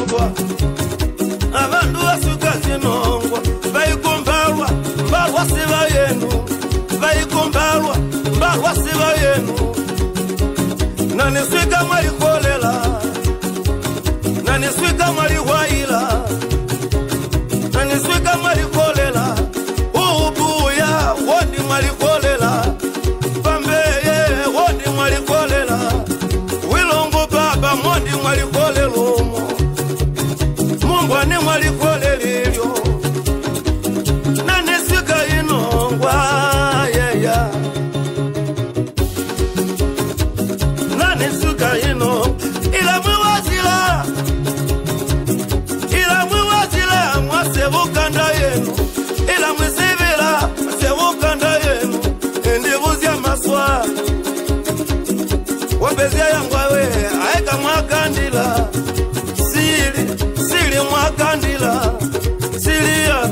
zinongwa abantu basuka zinongwa bayikumbalwa mbalwa siba yenu bayikumbalwa mbalwa siba yenu naniswika mwalikolela naniswika mwaliwaila naniswika mwalikolela ubuya wodi mwalikolela pambeye wodi mwalikolela wilongo baba mwodi mwalikolela mumbwane mwalikolelilyo naniswika inongwa yeya naniswika ino ila mwewazila mwasebukanda yenu ila mwisivila sebukanda yenu endibuzya maswa wapezia yangwawe aeka mwakandila sili mwakandila sili ya